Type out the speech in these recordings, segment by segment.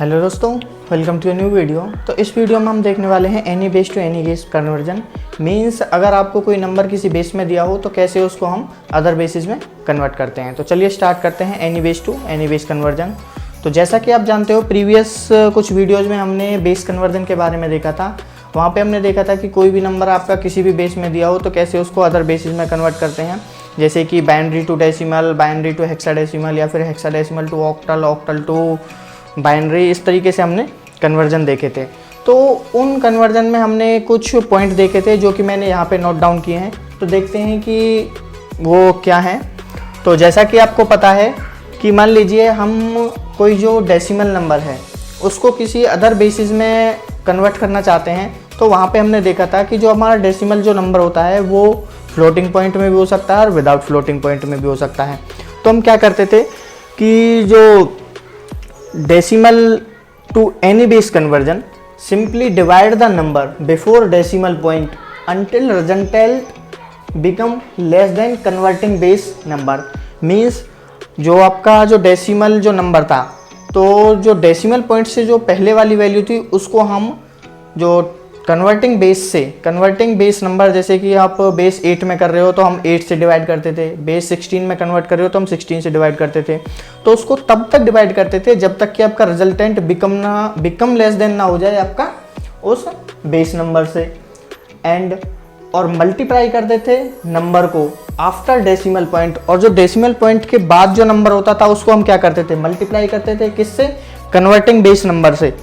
Hello दोस्तों, welcome to a new video. तो इस वीडियो में हम देखने वाले हैं any base to any base conversion. Means अगर आपको कोई नंबर किसी बेस में दिया हो तो कैसे उसको हम अदर बेसिस में कन्वर्ट करते हैं। तो चलिए स्टार्ट करते हैं any base to any base conversion. तो जैसा कि आप जानते हो, प्रीवियस कुछ वीडियोज़ में हमने बेस कन्वर्जन के बारे में देखा था। वहाँ पर हमने देखा था कि कोई भी नंबर आपका किसी भी बेस में दिया हो तो कैसे उसको अदर बेसिस में कन्वर्ट करते हैं, जैसे कि binary to decimal, binary to hexadecimal, या फिर hexadecimal to octal, octal to binary. इस तरीके से हमने कन्वर्जन देखे थे। तो उन कन्वर्जन में हमने कुछ पॉइंट देखे थे जो कि मैंने यहाँ पे नोट डाउन किए हैं। तो देखते हैं कि वो क्या है। तो जैसा कि आपको पता है कि मान लीजिए हम कोई जो डेसिमल नंबर है उसको किसी अदर बेसिस में कन्वर्ट करना चाहते हैं, तो वहाँ पे हमने देखा था कि जो हमारा डेसिमल जो नंबर होता है वो फ्लोटिंग पॉइंट में भी हो सकता है और विदाउट फ्लोटिंग पॉइंट में भी हो सकता है। तो हम क्या करते थे कि जो decimal to any base conversion, simply divide the number before decimal point until resultant become less than converting base number। means जो आपका जो डेसिमल जो नंबर था, तो जो डेसिमल पॉइंट से जो पहले वाली वैल्यू थी उसको हम जो कन्वर्टिंग बेस नंबर, जैसे कि आप बेस 8 में कर रहे हो तो हम 8 से डिवाइड करते थे, बेस 16 में कन्वर्ट कर रहे हो तो हम 16 से डिवाइड करते थे। तो उसको तब तक डिवाइड करते थे जब तक कि आपका रिजल्टेंट बिकम लेस देन ना हो जाए आपका उस बेस नंबर से। एंड और मल्टीप्लाई करते थे नंबर को आफ्टर डेसिमल पॉइंट, और जो डेसिमल पॉइंट के बाद जो नंबर होता था उसको हम क्या करते थे, मल्टीप्लाई करते थे। किससे? कन्वर्टिंग बेस नंबर से।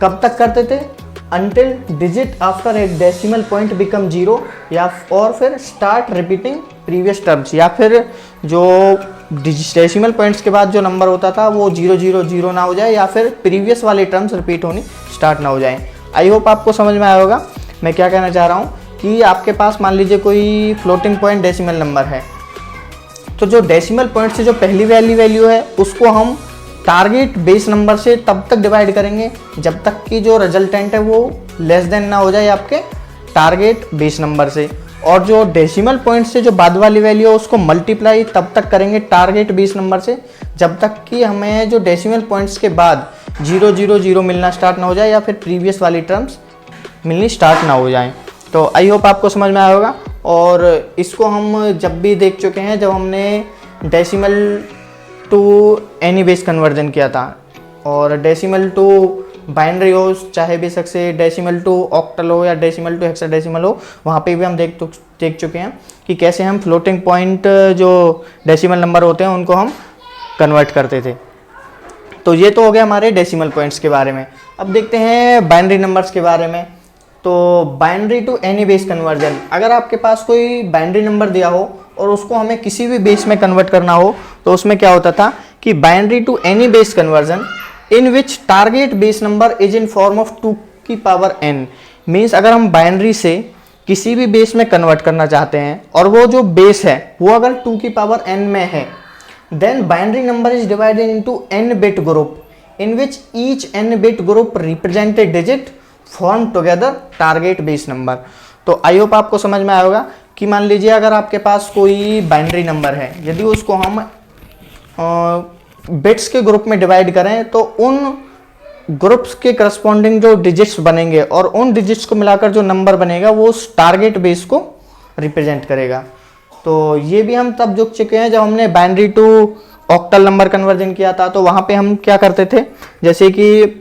कब तक करते थे? Until digit after a decimal point become 0, या और फिर start repeating previous terms, या फिर जो डेसिमल पॉइंट्स के बाद जो नंबर होता था वो 0 0 0 ना हो जाए, या फिर प्रीवियस वाले टर्म्स रिपीट होनी स्टार्ट ना हो जाए। आई होप आपको समझ में आया होगा मैं क्या कहना चाह रहा हूँ। कि आपके पास मान लीजिए कोई फ्लोटिंग पॉइंट डेसिमल नंबर है, तो जो डेसिमल पॉइंट से जो पहली वाली वैल्यू है उसको हम टारगेट बेस नंबर से तब तक डिवाइड करेंगे जब तक कि जो रिजल्टेंट है वो लेस देन ना हो जाए आपके टारगेट बेस नंबर से। और जो डेसिमल पॉइंट से जो बाद वाली वैल्यू है उसको मल्टीप्लाई तब तक करेंगे टारगेट बेस नंबर से जब तक कि हमें जो डेसिमल पॉइंट्स के बाद 0 0 0 मिलना स्टार्ट ना हो जाए, या फिर प्रीवियस वाली टर्म्स मिलनी स्टार्ट ना हो जाए। तो आई होप आपको समझ में आया होगा। और इसको हम जब भी देख चुके हैं जब हमने decimal to any base conversion किया था, और डेसिमल टू बाइनरी हो, चाहे बेशक से डेसिमल टू ऑक्टल हो या डेसिमल टू हेक्साडेसिमल हो, वहाँ पे भी हम देख चुके हैं कि कैसे हम फ्लोटिंग पॉइंट जो डेसिमल नंबर होते हैं उनको हम कन्वर्ट करते थे। तो ये तो हो गया हमारे डेसिमल पॉइंट्स के बारे में। अब देखते हैं बाइनरी नंबर्स के बारे में। तो binary to any base conversion, अगर आपके पास कोई बाइनरी नंबर दिया हो और उसको हमें किसी भी बेस में कन्वर्ट करना हो, तो उसमें क्या होता था कि binary to any base conversion in which target base number is in form of 2 की पावर n। मीन्स अगर हम बाइनरी से किसी भी बेस में कन्वर्ट करना चाहते हैं और वो जो बेस है वो अगर 2 की पावर n में है, then binary number is divided into n bit group in which each n bit group represented digit form together target base number. तो आई होप आपको समझ में आया होगा कि मान लीजिए अगर आपके पास कोई बाइनरी नंबर है, यदि उसको हम बिट्स के ग्रुप में डिवाइड करें तो उन ग्रुप्स के करस्पॉन्डिंग जो डिजिट्स बनेंगे और उन डिजिट्स को मिलाकर जो नंबर बनेगा वो उस टारगेट बेस को रिप्रेजेंट करेगा। तो ये भी हम तब जुड़ चुके हैं जब हमने binary to octal number conversion किया था। तो वहाँ पे हम क्या करते थे, जैसे कि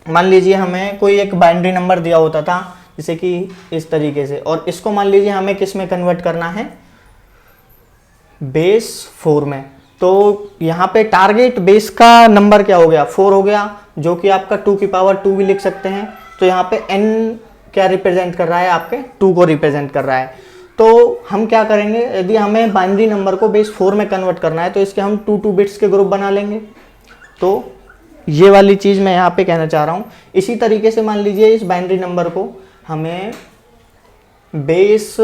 मान लीजिए हमें कोई एक बाइनरी नंबर दिया होता था जैसे कि इस तरीके से, और इसको मान लीजिए हमें किस में कन्वर्ट करना है, बेस 4 में। तो यहाँ पे टारगेट बेस का नंबर क्या हो गया, 4 हो गया, जो कि आपका 2 की पावर 2 भी लिख सकते हैं। तो यहाँ पे n क्या रिप्रेजेंट कर रहा है, आपके 2 को रिप्रेजेंट कर रहा है। तो हम क्या करेंगे, यदि हमें बाइनरी नंबर को बेस 4 में कन्वर्ट करना है तो इसके हम 2 बिट्स के ग्रुप बना लेंगे। तो ये वाली चीज़ मैं यहाँ पे कहना चाह रहा हूँ। इसी तरीके से मान लीजिए इस बाइनरी नंबर को हमें बेस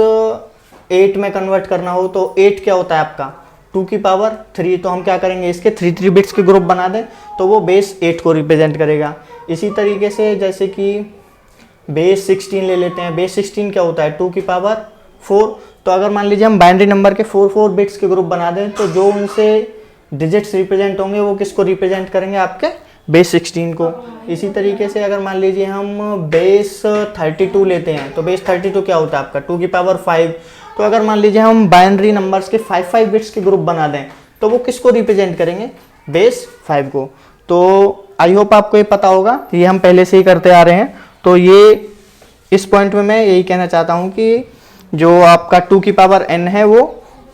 8 में कन्वर्ट करना हो, तो 8 क्या होता है आपका 2 की पावर 3। तो हम क्या करेंगे, इसके 3 बिट्स के ग्रुप बना दें तो वो बेस 8 को रिप्रेजेंट करेगा। इसी तरीके से जैसे कि बेस 16 ले लेते हैं, बेस 16 क्या होता है 2 की पावर 4। तो अगर मान लीजिए हम बाइनरी नंबर के 4 बिट्स के ग्रुप बना दें तो जो उनसे डिजिट्स रिप्रेजेंट होंगे वो किसको रिप्रेजेंट करेंगे, आपके बेस 16 को। इसी तरीके से अगर मान लीजिए हम बेस 32 लेते हैं तो बेस 32 क्या होता है आपका 2 की पावर 5। तो अगर मान लीजिए हम बाइनरी नंबर्स के 5 बिट्स के ग्रुप बना दें तो वो किसको रिप्रेजेंट करेंगे, बेस 5 को। तो आई होप आपको ये पता होगा, ये हम पहले से ही करते आ रहे हैं। तो ये इस पॉइंट में मैं यही कहना चाहता हूँ कि जो आपका 2 की पावर n है वो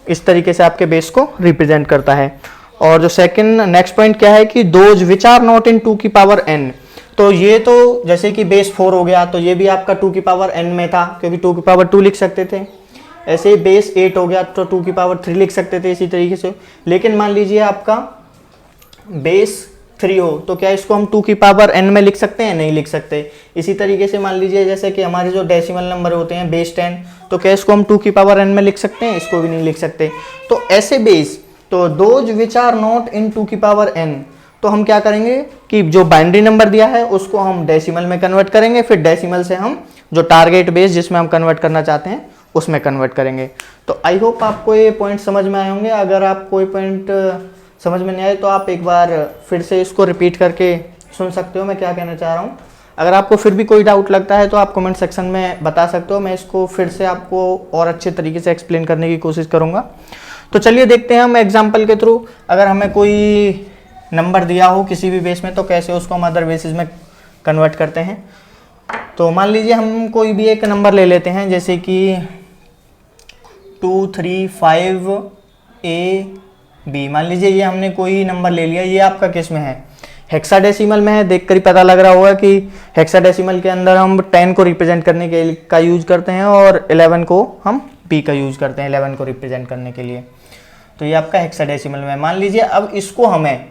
इस तरीके से आपके बेस को रिप्रेजेंट करता है। और जो सेकंड नेक्स्ट पॉइंट क्या है कि those which are not in 2 की पावर n। तो ये तो जैसे कि बेस 4 हो गया तो ये भी आपका 2 की पावर n में था क्योंकि 2 की पावर 2 लिख सकते थे। ऐसे ही बेस 8 हो गया तो 2 की पावर 3 लिख सकते थे इसी तरीके से। लेकिन मान लीजिए आपका बेस 3 हो तो क्या इसको हम 2 की पावर n में लिख सकते हैं, नहीं लिख सकते। इसी तरीके से मान लीजिए जैसे कि हमारे जो डेसिमल नंबर होते हैं बेस 10, तो क्या इसको हम 2 की पावर n में लिख सकते हैं, इसको भी नहीं लिख सकते। तो ऐसे बेस, तो those which are not in 2 की पावर n, तो हम क्या करेंगे कि जो बाइनरी नंबर दिया है उसको हम डेसिमल में कन्वर्ट करेंगे, फिर डेसिमल से हम जो टारगेट बेस जिसमें हम कन्वर्ट करना चाहते हैं उसमें कन्वर्ट करेंगे। तो आई होप आपको ये पॉइंट समझ में आए होंगे। अगर आप कोई पॉइंट समझ में नहीं आए तो आप एक बार फिर से इसको रिपीट करके सुन सकते हो मैं क्या कहना चाह रहा हूँ। अगर आपको फिर भी कोई डाउट लगता है तो आप कमेंट सेक्शन में बता सकते हो, मैं इसको फिर से आपको और अच्छे तरीके से एक्सप्लेन करने की कोशिश करूँगा। तो चलिए देखते हैं हम एग्जाम्पल के थ्रू, अगर हमें कोई नंबर दिया हो किसी भी बेस में तो कैसे उसको हम अदर बेसिस में कन्वर्ट करते हैं। तो मान लीजिए हम कोई भी एक नंबर ले लेते हैं जैसे कि 2 3 5 AB। मान लीजिए ये हमने कोई नंबर ले लिया, ये आपका किस में है, हेक्साडेसिमल में है। देखकर ही पता लग रहा होगा कि हेक्साडेसिमल के अंदर हम 10 को रिप्रेजेंट करने के का यूज करते हैं और 11 को हम P का यूज करते हैं 11 को रिप्रेजेंट करने के लिए। तो ये आपका हेक्साडेसिमल में। मान लीजिए अब इसको हमें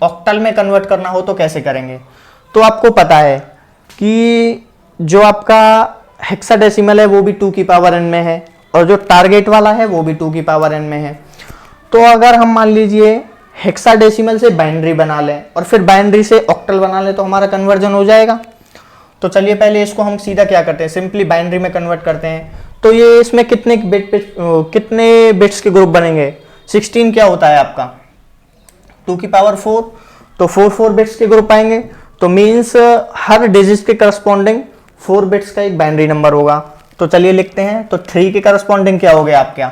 ऑक्टल में कन्वर्ट करना हो तो कैसे करेंगे। तो आपको पता है कि जो आपका हेक्साडेसिमल है वो भी 2 की पावर n में है और जो टारगेट वाला है वो भी 2 की पावर n में है। तो अगर हम मान लीजिए हेक्साडेसिमल से बाइनरी बना लें और फिर बाइनरी से ऑक्टल बना लें तो हमारा कन्वर्जन हो जाएगा। तो चलिए पहले इसको हम सीधा क्या करते हैं, सिंपली बाइनरी में कन्वर्ट करते हैं। तो ये इसमें कितने बिट्स के ग्रुप बनेंगे, 16 क्या होता है आपका 2 की पावर 4, तो 4 बिट्स के ग्रुप आएंगे। तो मीन्स हर डिजिट के करस्पॉन्डिंग 4 बिट्स का एक बाइनरी नंबर होगा। तो चलिए लिखते हैं। तो 3 के करस्पॉन्डिंग क्या हो गया आपका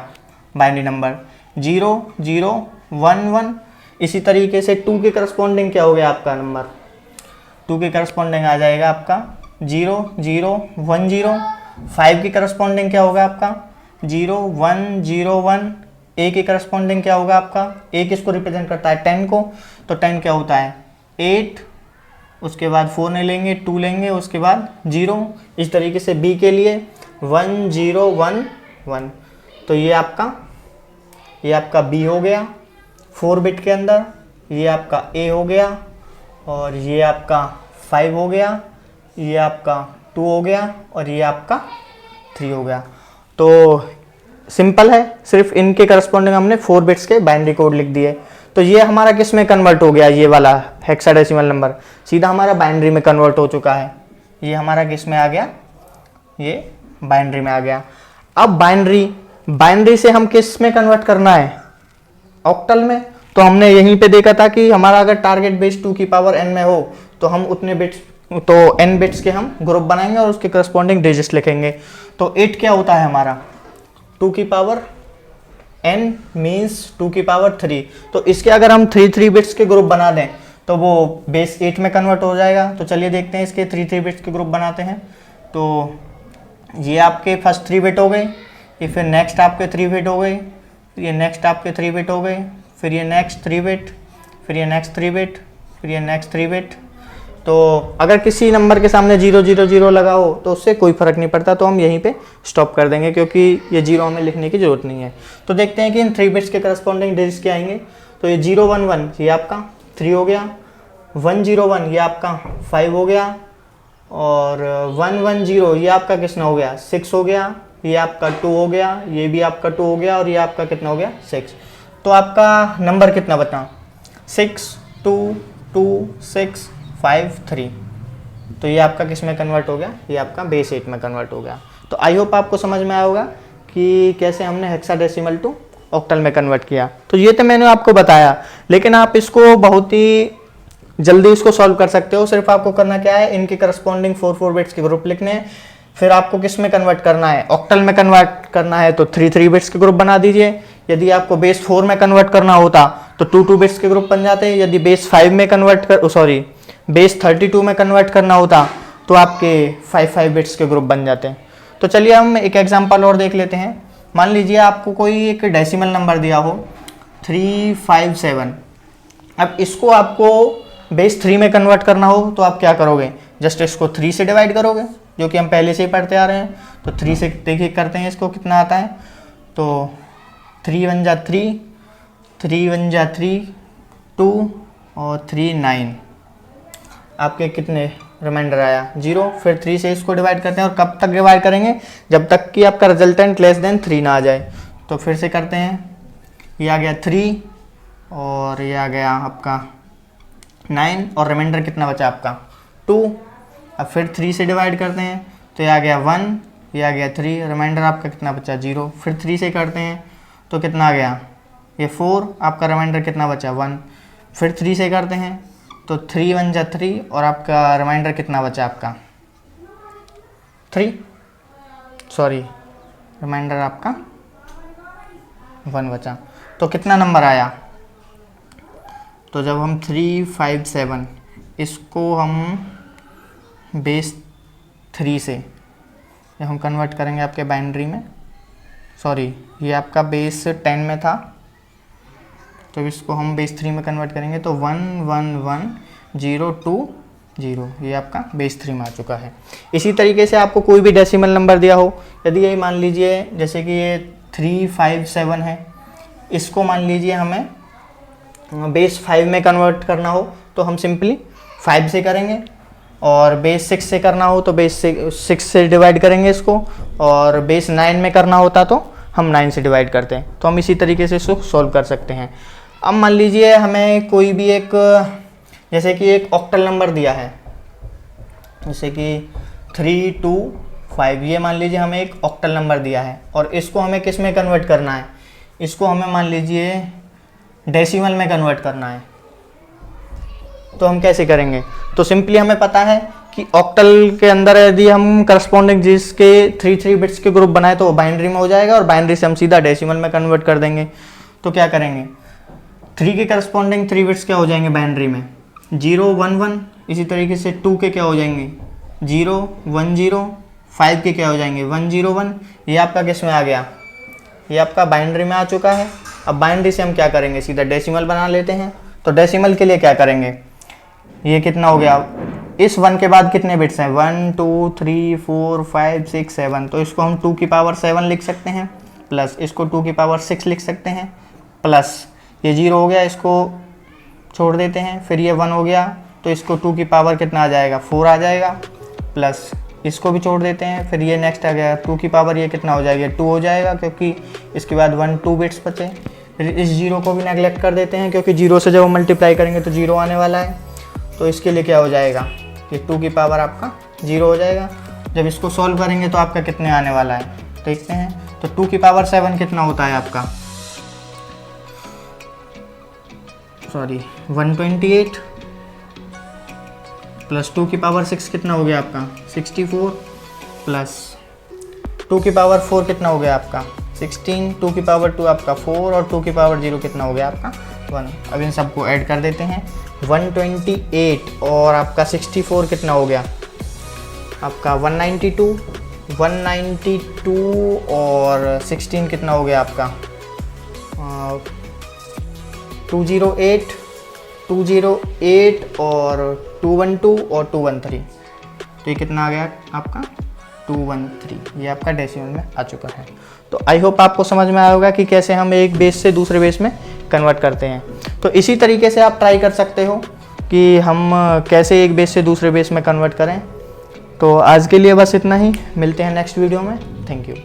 बाइनरी नंबर 0 0 1 1। इसी तरीके से 2 के करस्पॉन्डिंग क्या हो गया आपका नंबर, 2 के करस्पॉन्डिंग आ जाएगा आपका 0 0 1 0। 5 के करस्पॉन्डिंग क्या होगा आपका 0 1 0 1। ए के करस्पॉन्डिंग क्या होगा आपका, ए किसको रिप्रेजेंट करता है 10 को, तो 10 क्या होता है 8। उसके बाद 4 नहीं लेंगे 2 लेंगे, उसके बाद 0। इस तरीके से बी के लिए 1 0 1 1। तो ये आपका बी हो गया 4 बिट के अंदर, ये आपका ए हो गया और ये आपका 5 हो गया, ये आपका 2 हो गया और ये आपका 3 हो गया। तो सिंपल है, सिर्फ इनके करस्पॉन्डिंग हमने 4 बिट्स के बाइनरी कोड लिख दिए। तो ये हमारा किस में कन्वर्ट हो गया, ये वाला हेक्साडेसिमल नंबर सीधा हमारा बाइनरी में कन्वर्ट हो चुका है। ये हमारा किस में आ गया, ये बाइनरी में आ गया। अब बाइनरी से हम किस में कन्वर्ट करना है, ऑक्टल में। तो हमने यहीं पे देखा था कि हमारा अगर टारगेट बेस 2 की पावर n में हो तो हम उतने बिट्स, तो n बिट्स के हम ग्रुप बनाएंगे और उसके करस्पॉन्डिंग डिजिट्स लिखेंगे। तो 8 क्या होता है हमारा 2 की पावर n मीन्स 2 की पावर 3। तो इसके अगर हम 3 बिट्स के ग्रुप बना दें तो वो बेस 8 में कन्वर्ट हो जाएगा। तो चलिए देखते हैं इसके 3 बिट्स के ग्रुप बनाते हैं। तो ये आपके फर्स्ट 3 बिट हो गए, ये फिर नेक्स्ट आपके 3 बिट हो गए, ये नेक्स्ट आपके 3 बिट हो गए, फिर ये नेक्स्ट 3 बिट, फिर ये नेक्स्ट 3 बिट, फिर ये नेक्स्ट 3 बिट। तो अगर किसी नंबर के सामने 0 0 0 लगा हो तो उससे कोई फर्क नहीं पड़ता, तो हम यहीं पे स्टॉप कर देंगे क्योंकि ये 0 हमें लिखने की जरूरत नहीं है। तो देखते हैं कि इन 3 बिट्स के करस्पॉन्डिंग डिजिट्स क्या आएंगे। तो ये 0 1 1 ये आपका 3 हो गया, 1 0 1 ये आपका 5 हो गया और 1 1 0 ये आपका कितना हो गया 6 हो गया, ये आपका 2 हो गया, ये भी आपका 2 हो गया और ये आपका कितना हो गया 6। तो आपका नंबर कितना बता 6 2 2 6 5 3। तो ये आपका किस में कन्वर्ट हो गया, ये आपका बेस 8 में कन्वर्ट हो गया। तो आई होप आपको समझ में आया होगा कि कैसे हमने हेक्साडेसिमल टू ऑक्टल में कन्वर्ट किया। तो ये तो मैंने आपको बताया, लेकिन आप इसको बहुत ही जल्दी इसको सॉल्व कर सकते हो। सिर्फ आपको करना क्या है, इनके करस्पॉन्डिंग 4 बिट्स के ग्रुप लिखने हैं। फिर आपको किस में कन्वर्ट करना है, ऑक्टल में कन्वर्ट करना है तो 3 बिट्स के ग्रुप बना दीजिए। यदि आपको बेस 4 में कन्वर्ट करना होता तो 2 बिट्स के ग्रुप बन जाते हैं। यदि बेस 5 में बेस 32 में कन्वर्ट करना होता तो आपके 5 बिट्स के ग्रुप बन जाते हैं। तो चलिए हम एक एग्जांपल और देख लेते हैं। मान लीजिए आपको कोई एक डेसिमल नंबर दिया हो 357। अब इसको आपको बेस 3 में कन्वर्ट करना हो तो आप क्या करोगे, जस्ट इसको 3 से डिवाइड करोगे, जो कि हम पहले से ही पढ़ते आ रहे हैं। तो 3 से देखिए करते हैं इसको कितना आता है। तो 3 1 जा 3, 3 1 जा 3, 2 और 3 9। आपके कितने रिमाइंडर आया 0। फिर 3 से इसको डिवाइड करते हैं और कब तक डिवाइड करेंगे, जब तक कि आपका रिजल्टेंट लेस देन 3 ना आ जाए। तो फिर से करते हैं, ये आ गया 3 और ये आ गया आपका 9 और रिमाइंडर कितना बचा आपका 2। अब फिर 3 से डिवाइड करते हैं तो ये आ गया 1, ये आ गया 3, रिमाइंडर आपका कितना बचा 0। फिर 3 से करते हैं तो कितना आ गया ये 4, आपका रिमाइंडर कितना बचा 1। फिर 3 से करते हैं तो 3 1 जा 3 और आपका रिमाइंडर कितना बचा आपका 3, रिमाइंडर आपका 1 बचा। तो कितना नंबर आया, तो जब हम 357 इसको हम बेस 3 से जब हम कन्वर्ट करेंगे आपके बाइनरी में, ये आपका बेस 10 में था, तो इसको हम बेस 3 में कन्वर्ट करेंगे तो 1 1 1 0 2 0, ये आपका बेस 3 में आ चुका है। इसी तरीके से आपको कोई भी डेसिमल नंबर दिया हो, यदि ये मान लीजिए जैसे कि ये 357 है, इसको मान लीजिए हमें बेस 5 में कन्वर्ट करना हो तो हम सिंपली 5 से करेंगे, और बेस 6 से करना हो तो बेस 6 से डिवाइड करेंगे इसको, और बेस 9 में करना होता तो हम 9 से डिवाइड करते हैं। तो हम इसी तरीके से इसको सॉल्व कर सकते हैं। अब मान लीजिए हमें कोई भी एक, जैसे कि एक ऑक्टल नंबर दिया है, जैसे कि 3 2 5, ये मान लीजिए हमें एक ऑक्टल नंबर दिया है और इसको हमें किस में कन्वर्ट करना है, इसको हमें मान लीजिए डेसिमल में कन्वर्ट करना है। तो हम कैसे करेंगे, तो सिंपली हमें पता है कि ऑक्टल के अंदर यदि हम करस्पॉन्डिंग जिसके 3 बिट्स के ग्रुप बनाए तो वो बाइनरी में हो जाएगा, और बाइनरी से हम सीधा डेसिमल में कन्वर्ट कर देंगे। तो क्या करेंगे, 3 के करस्पॉन्डिंग 3 बिट्स क्या हो जाएंगे बाइनरी में 0 1 1, इसी तरीके से 2 के क्या हो जाएंगे 0 1 0, 5 के क्या हो जाएंगे 1 0 1। ये आपका किस में आ गया, ये आपका बाइनरी में आ चुका है। अब बाइनरी से हम क्या करेंगे, सीधा डेसिमल बना लेते हैं। तो डेसिमल के लिए क्या करेंगे, ये कितना हो गया, इस 1 के बाद कितने बिट्स हैं 1 2 3 4 5 6 7, तो इसको हम 2 की पावर 7 लिख सकते हैं, प्लस इसको 2 की पावर 6 लिख सकते हैं, प्लस ये 0 हो गया, इसको छोड़ देते हैं। फिर ये 1 हो गया तो इसको 2 की पावर कितना आ जाएगा 4 आ जाएगा, प्लस इसको भी छोड़ देते हैं। फिर ये नेक्स्ट आ गया 2 की पावर ये कितना हो जाएगा 2 हो जाएगा, क्योंकि इसके बाद 1 2 बिट्स बचे। फिर इस 0 को भी नेगलेक्ट कर देते हैं, क्योंकि 0 से जब हम मल्टीप्लाई करेंगे तो 0 आने वाला है। तो इसके लिए क्या हो जाएगा, ये 2 की पावर आपका 0 हो जाएगा। जब इसको सॉल्व करेंगे तो आपका कितने आने वाला है देखते हैं। तो 2 की पावर 7 कितना होता है आपका 128, प्लस 2 की पावर 6 कितना हो गया आपका 64, प्लस 2 की पावर 4 कितना हो गया आपका 16, 2 की पावर 2 आपका 4, और 2 की पावर 0 कितना हो गया आपका 1। अब इन सबको ऐड कर देते हैं, 128 और आपका 64 कितना हो गया आपका 192, 192 और 16 कितना हो गया आपका 208, 208 और 212 और 213, तो ये कितना आ गया आपका 213। ये आपका डेसिमल में आ चुका है। तो आई होप आपको समझ में आया होगा कि कैसे हम एक बेस से दूसरे बेस में कन्वर्ट करते हैं। तो इसी तरीके से आप ट्राई कर सकते हो कि हम कैसे एक बेस से दूसरे बेस में कन्वर्ट करें। तो आज के लिए बस इतना ही, मिलते हैं नेक्स्ट वीडियो में। Thank you.